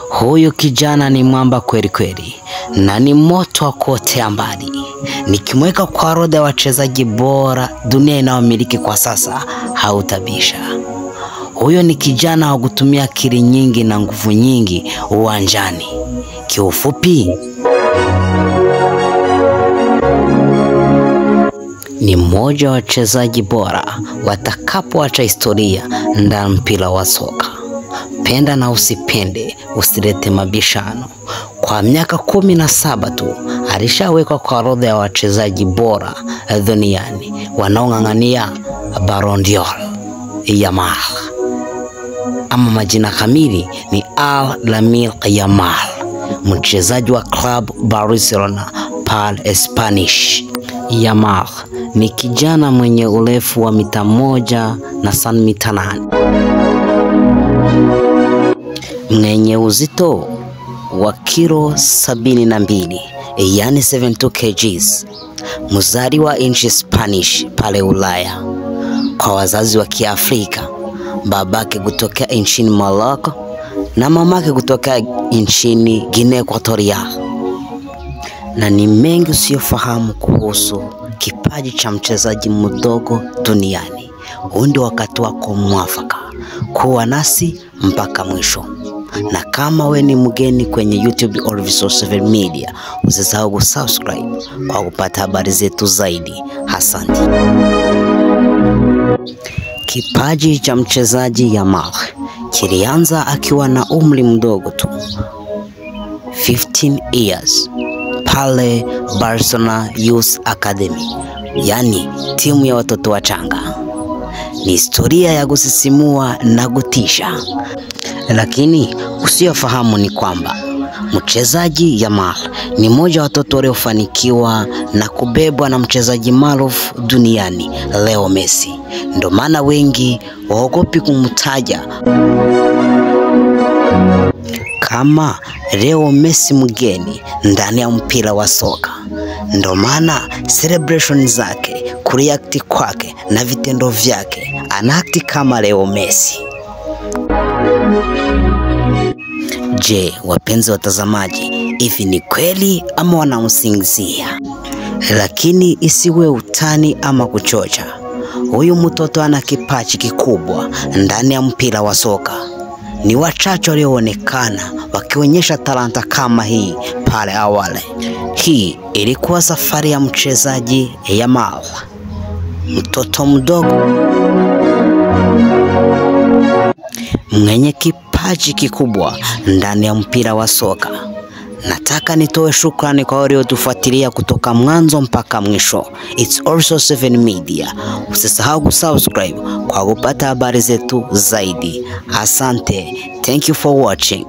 Huyu kijana ni mwamba kweli kweli na ni moto wa kuotea mbali. Nikimweka kwa orodha ya wachezaji bora dunia inayomiliki kwa sasa, hautabisha. Huyo ni kijana wa kutumia akili nyingi na nguvu nyingi uwanjani. Kiufupi, ni mmoja wa wachezaji bora watakapoacha historia ndani mpira wa soka. Penda na usipende, usilete mabishano. Kwa miaka 17 tu alishawekwa kwa orodha ya wachezaji bora duniani wanaong'ang'ania Ballon d'Or. Yamal, ama majina kamili ni Lamine Yamal, mchezaji wa club Barcelona pale Spanish. Yamal ni kijana mwenye urefu wa mita 1 na sentimita 8, mwenye uzito wa kilo 72, yani 72 kgs, mzaliwa nchi Spanish pale Ulaya, kwa wazazi wa Kiafrika, babake kutoka nchini Morocco na mamake kutoka nchini Guinea Equatorial. Na ni mengi usiyofahamu kuhusu kipaji cha mchezaji mdogo duniani. Huu ndio wakati wako mwafaka kuwa nasi mpaka mwisho. Na kama we ni mgeni kwenye YouTube Orivisol 7 Media, usisahau kusubscribe kwa kupata habari zetu zaidi. Asante. Kipaji cha mchezaji Yamal kilianza akiwa na umri mdogo tu, 15 years, pale Barcelona Youth Academy, yani timu ya watoto wachanga. Ni historia ya kusisimua na kutisha. Lakini usiyofahamu ni kwamba mchezaji Yamal ni mmoja wa watoto waliofanikiwa na kubebwa na mchezaji maarufu duniani Leo Messi. Ndio maana wengi waogopi kumtaja kama Leo Messi mgeni ndani ya mpira wa soka. Ndio maana celebration zake, kureact kwake na vitendo vyake, anaakti kama Leo Messi. Je, wapenzi watazamaji, hivi ni kweli ama wanamsingizia? Lakini isiwe utani ama kuchocha. Huyu mtoto ana kipaji kikubwa ndani ya mpira wa soka. Ni wachache walioonekana wakionyesha talanta kama hii pale awali. Hii ilikuwa safari ya mchezaji Yamal, mtoto mdogo mwenye kipaji kikubwa ndani ya mpira wa soka. Nataka nitoe shukrani kwa waliotufuatilia kutoka mwanzo mpaka mwisho. It's also 7 Media. Usisahau kusubscribe kwa kupata habari zetu zaidi. Asante. Thank you for watching.